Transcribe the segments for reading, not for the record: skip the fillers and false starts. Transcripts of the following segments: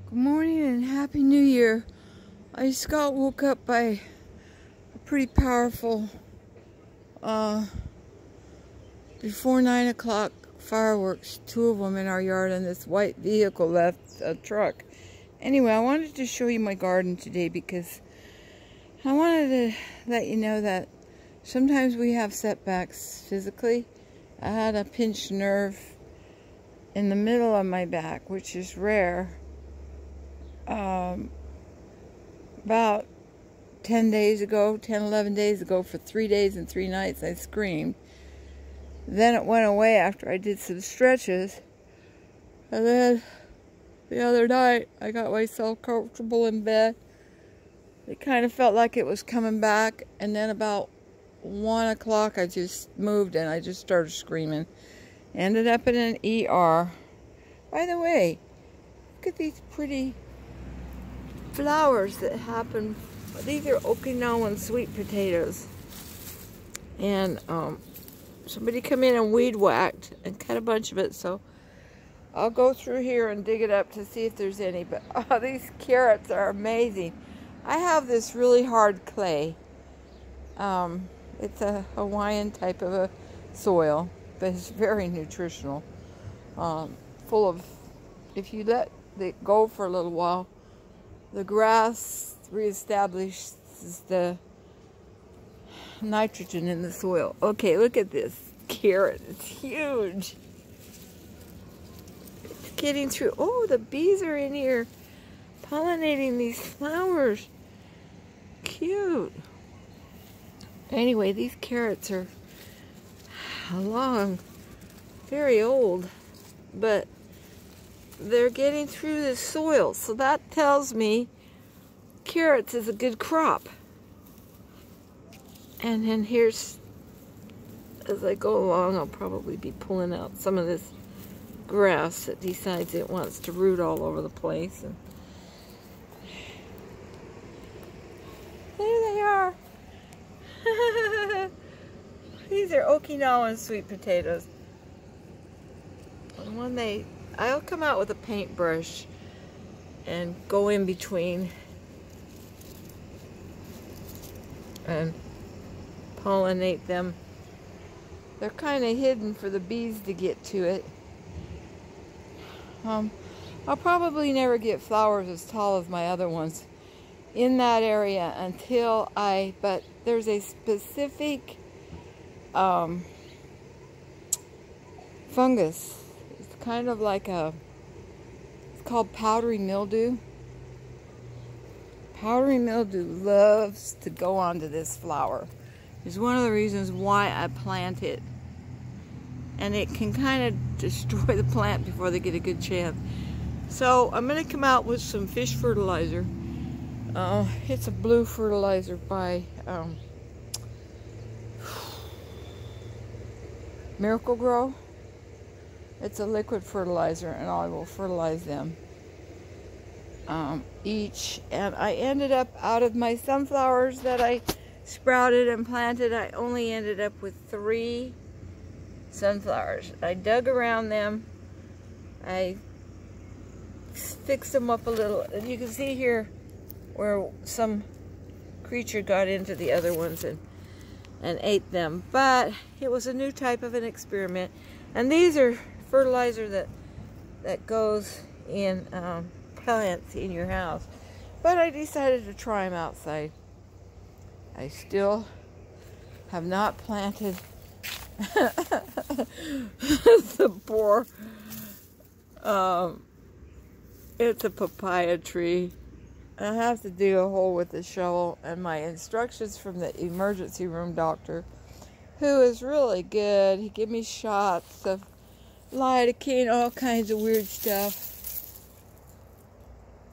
Good morning and Happy New Year. I just got woke up by a pretty powerful before 9 o'clock fireworks, 2 of them in our yard, and this white vehicle left a truck. Anyway, I wanted to show you my garden today because I wanted to let you know that sometimes we have setbacks physically. I had a pinched nerve in the middle of my back, which is rare. About 11 days ago, for 3 days and 3 nights, I screamed. Then it went away after I did some stretches. And then the other night, I got myself comfortable in bed. It kind of felt like it was coming back. And then about 1 o'clock, I just moved and I just started screaming. Ended up in an ER. By the way, look at these pretty flowers that happen. These are Okinawan sweet potatoes. And somebody come in and weed whacked and cut a bunch of it. So I'll go through here and dig it up to see if there's any. But these carrots are amazing. I have this really hard clay. It's a Hawaiian type of a soil, but it's very nutritional. Full of, if you let it go for a little while, the grass reestablishes the nitrogen in the soil. Okay, look at this carrot. It's huge. It's getting through. Oh, the bees are in here pollinating these flowers. Cute. Anyway, these carrots are long, very old, but they're getting through the soil, so that tells me carrots is a good crop. And then here's, as I go along, I'll probably be pulling out some of this grass that decides it wants to root all over the place. And there they are. These are Okinawan sweet potatoes. And when I'll come out with a paintbrush and go in between and pollinate them. They're kind of hidden for the bees to get to it. I'll probably never get flowers as tall as my other ones in that area until but there's a specific fungus. It's kind of like it's called powdery mildew. Powdery mildew loves to go onto this flower. It's one of the reasons why I plant it. And it can kind of destroy the plant before they get a good chance. So I'm going to come out with some fish fertilizer. It's a blue fertilizer by Miracle Grow. It's a liquid fertilizer, and I will fertilize them each. And I ended up, out of my sunflowers that I sprouted and planted, I only ended up with 3 sunflowers. I dug around them. I fixed them up a little. And you can see here where some creature got into the other ones and ate them. But it was a new type of an experiment. And these are fertilizer that goes in plants in your house. But I decided to try them outside. I still have not planted the poor, it's a papaya tree. I have to dig a hole with a shovel, and my instructions from the emergency room doctor, who is really good, he gave me shots of lidocaine, all kinds of weird stuff.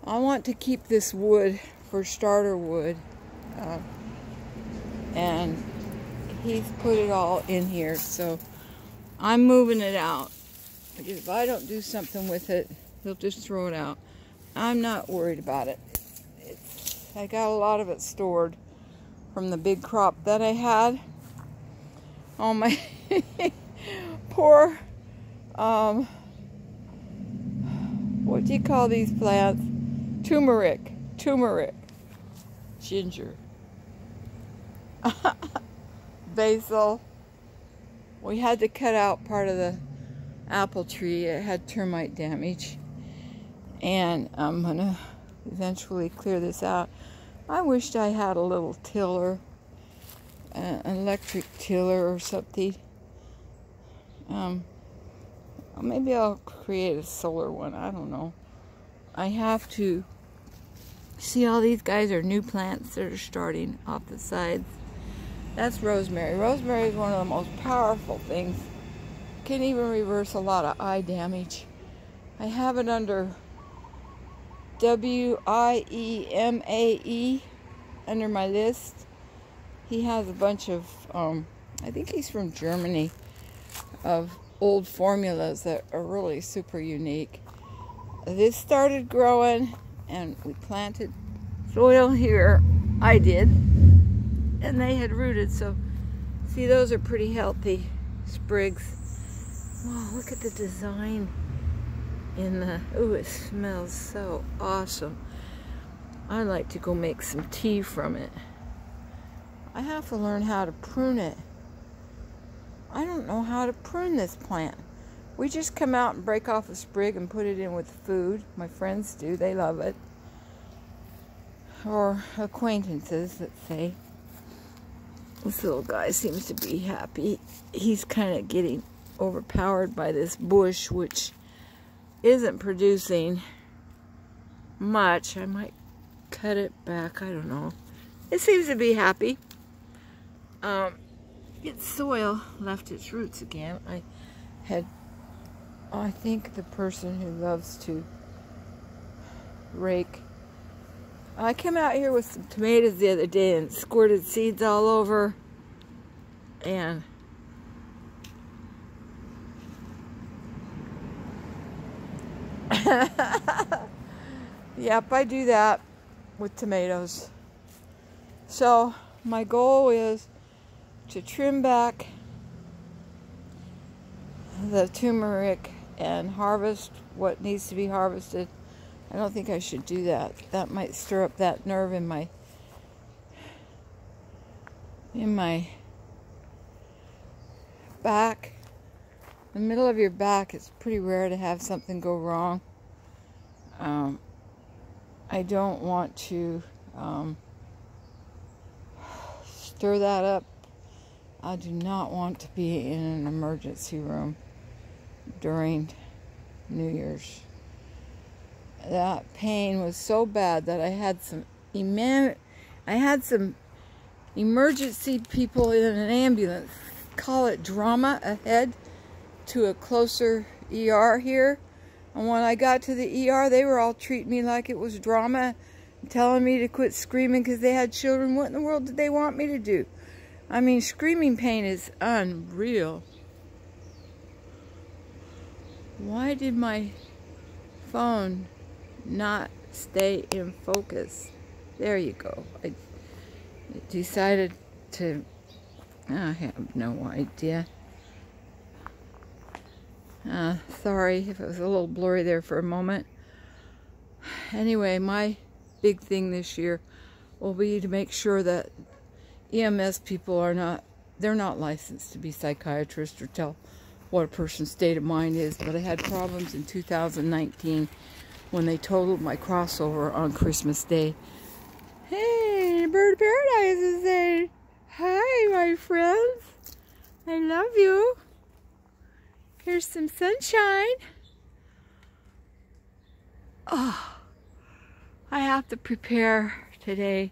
I want to keep this wood for starter wood, and he's put it all in here, so I'm moving it out, because if I don't do something with it, he'll just throw it out. I'm not worried about it. I got a lot of it stored from the big crop that I had. Oh, my poor what do you call these plants? turmeric, ginger, basil. We had to cut out part of the apple tree. It had termite damage. And I'm gonna eventually clear this out. I wished I had a little tiller, an electric tiller or something. Maybe I'll create a solar one. I don't know. I have to see, all these guys are new plants that are starting off the sides. That's rosemary. Rosemary is one of the most powerful things. Can even reverse a lot of eye damage. I have it under WIEMAE under my list. He has a bunch of, I think he's from Germany, of old formulas that are really super unique. This started growing and we planted soil here. I did. And they had rooted, so see, those are pretty healthy sprigs. Wow, look at the design in the, ooh, it smells so awesome. I like to go make some tea from it. I have to learn how to prune it. I don't know how to prune this plant. We just come out and break off a sprig and put it in with food. My friends do, they love it. Or acquaintances, let's say. This little guy seems to be happy. He's kind of getting overpowered by this bush, which isn't producing much. I might cut it back, I don't know. It seems to be happy. Its soil left its roots again. I think the person who loves to rake, I came out here with some tomatoes the other day and squirted seeds all over, and yep, I do that with tomatoes. So my goal is to trim back the turmeric and harvest what needs to be harvested. I don't think I should do that. That might stir up that nerve in my back. The middle of your back, it's pretty rare to have something go wrong. I don't want to stir that up. I do not want to be in an emergency room during New Year's. That pain was so bad that I had some emergency people in an ambulance call it drama ahead to a closer ER here. And when I got to the ER, they were all treating me like it was drama, telling me to quit screaming because they had children. What in the world did they want me to do? I mean, screaming pain is unreal. Why did my phone not stay in focus? There you go. I decided to, I have no idea. Sorry if it was a little blurry there for a moment. Anyway, my big thing this year will be to make sure that EMS people they're not licensed to be psychiatrists or tell what a person's state of mind is, but I had problems in 2019 when they totaled my crossover on Christmas Day. Hey, Bird of Paradise is saying, hi, my friends. I love you. Here's some sunshine. Oh, I have to prepare today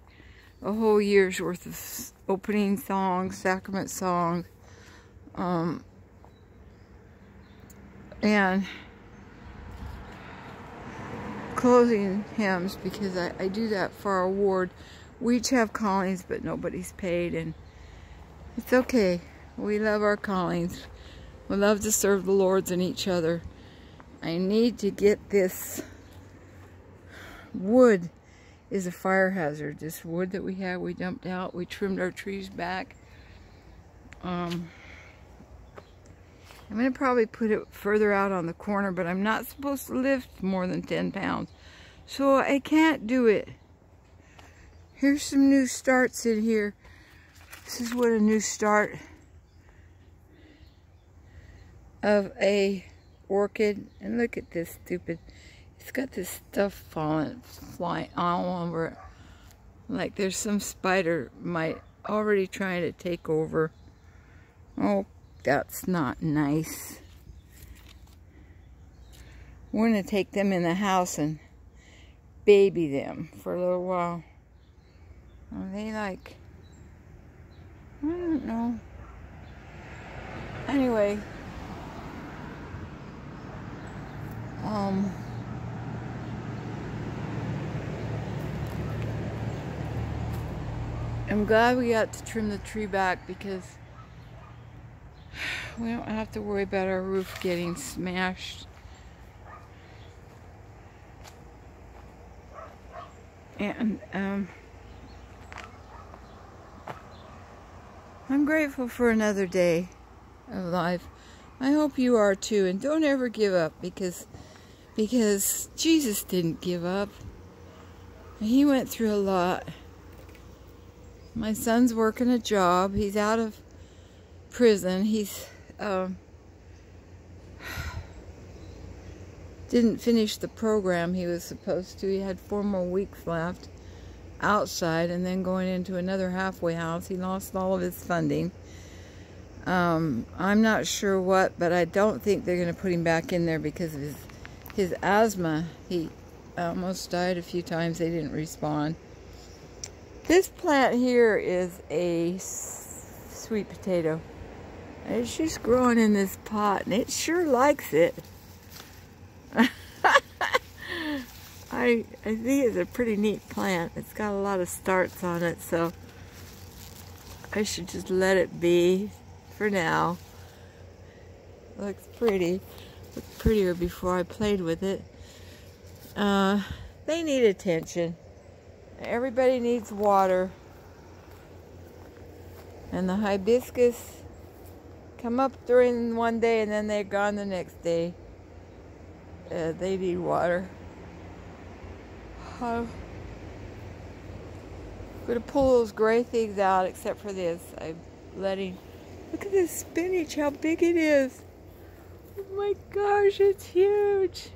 a whole year's worth of opening songs, sacrament songs, and closing hymns, because I do that for our ward. We each have callings, but nobody's paid, and it's okay. We love our callings. We love to serve the Lords and each other. I need to get this wood. Is a fire hazard. This wood that we have, we dumped out. We trimmed our trees back. I'm going to probably put it further out on the corner, but I'm not supposed to lift more than 10 pounds. So I can't do it. Here's some new starts in here. This is what a new start of a orchid. And look at this stupid. It's got this stuff flying all over it. Like there's some spider mite already trying to take over. Oh, that's not nice. We're gonna take them in the house and baby them for a little while. Are they like, I don't know. Anyway, I'm glad we got to trim the tree back because we don't have to worry about our roof getting smashed. And I'm grateful for another day of life. I hope you are too, and don't ever give up because Jesus didn't give up. He went through a lot. My son's working a job. He's out of prison. He's didn't finish the program he was supposed to. He had 4 more weeks left outside and then going into another halfway house. He lost all of his funding. I'm not sure what, but I don't think they're going to put him back in there because of his asthma. He almost died a few times. They didn't respond. This plant here is a sweet potato. It's just growing in this pot, and it sure likes it. I think it's a pretty neat plant. It's got a lot of starts on it, so I should just let it be for now. Looks pretty. Looked prettier before I played with it. They need attention. Everybody needs water. And the hibiscus come up during one day and then they're gone the next day. They need water. I'm going to pull those gray things out except for this. I'm letting... Look at this spinach, how big it is. Oh my gosh, it's huge.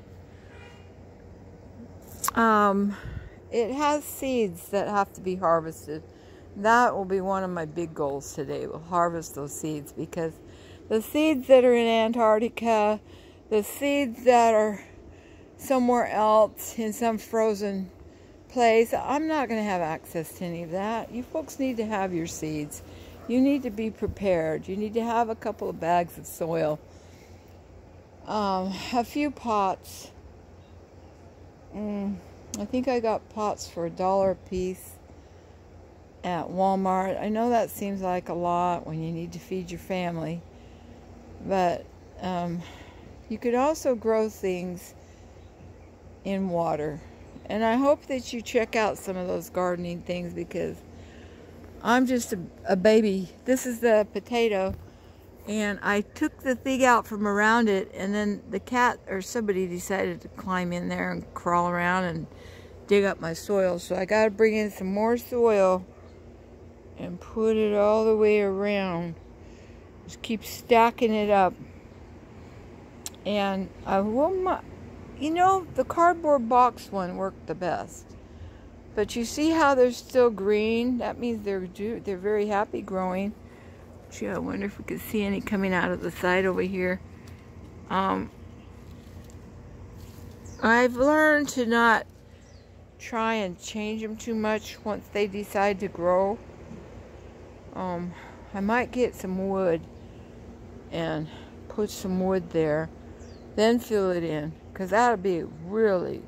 It has seeds that have to be harvested. That will be one of my big goals today. We'll harvest those seeds because the seeds that are in Antarctica, the seeds that are somewhere else in some frozen place, I'm not going to have access to any of that. You folks need to have your seeds. You need to be prepared. You need to have a couple of bags of soil. A few pots. I think I got pots for $1 a piece at Walmart. I know that seems like a lot when you need to feed your family. But you could also grow things in water. And I hope that you check out some of those gardening things because I'm just a baby. This is the potato. And I took the thing out from around it, and then the cat or somebody decided to climb in there and crawl around and dig up my soil. So I got to bring in some more soil and put it all the way around. Just keep stacking it up. And I will, you know, the cardboard box one worked the best. But you see how they're still green? That means they're very happy growing. Gee, I wonder if we could see any coming out of the side over here. I've learned to not try and change them too much once they decide to grow. I might get some wood and put some wood there, then fill it in, because that would be really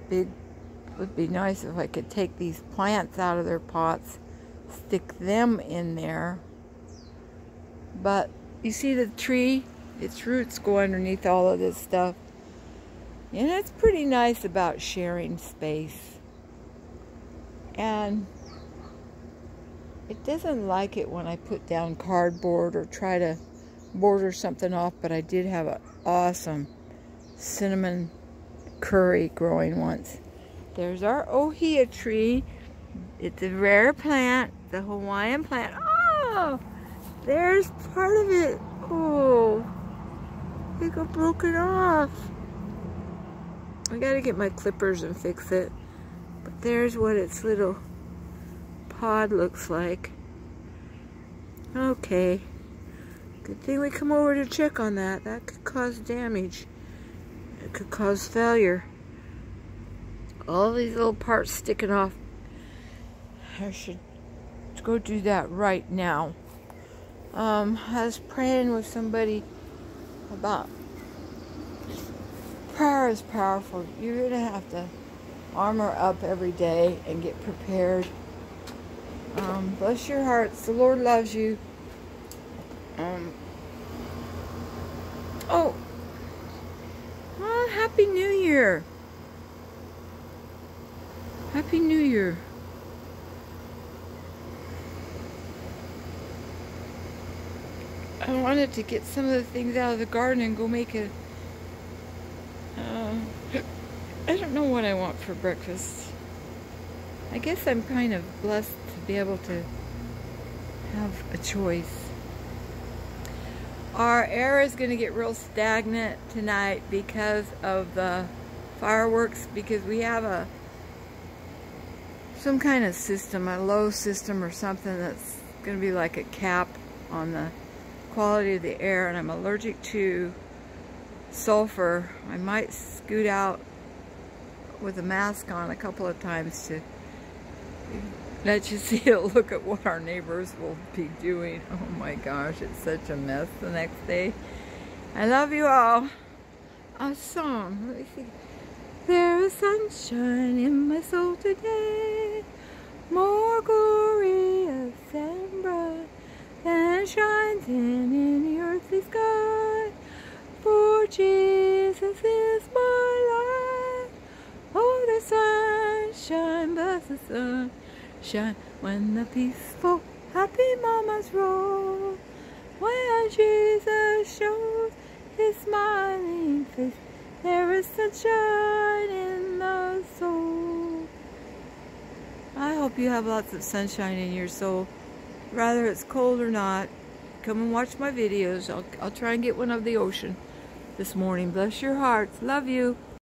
big. Would be nice if I could take these plants out of their pots, stick them in there. But you see the tree, its roots go underneath all of this stuff. And it's pretty nice about sharing space. And it doesn't like it when I put down cardboard or try to border something off, but I did have awesome cinnamon curry growing once. There's our Ohia tree. It's a rare plant, the Hawaiian plant. Oh, there's part of it. Oh, it got broken off. I gotta get my clippers and fix it. But there's what its little pod looks like. Okay. Good thing we come over to check on that. That could cause damage. It could cause failure. All these little parts sticking off. I should go do that right now. I was praying with somebody about prayer is powerful. You're gonna have to armor up every day and get prepared. Bless your hearts. The Lord loves you. Oh, Happy New Year. Happy New Year. I wanted to get some of the things out of the garden and go make a I don't know what I want for breakfast. I guess I'm kind of blessed to be able to have a choice. Our air is going to get real stagnant tonight because of the fireworks, because we have some kind of system, a low system or something that's going to be like a cap on the quality of the air, and I'm allergic to sulfur. I might scoot out with a mask on a couple of times to let you see a look at what our neighbors will be doing. Oh my gosh, it's such a mess the next day. I love you all. A song, let me see. There is sunshine in my soul today, more glorious and bright than shines in the earthly sky. For Jesus is my life. Oh, the sunshine, bless the sunshine, when the peaceful, happy moments roll. When Jesus shows his smiling face, there is sunshine in the soul. I hope you have lots of sunshine in your soul, whether it's cold or not. Come and watch my videos. I'll try and get one of the ocean this morning. Bless your hearts. Love you.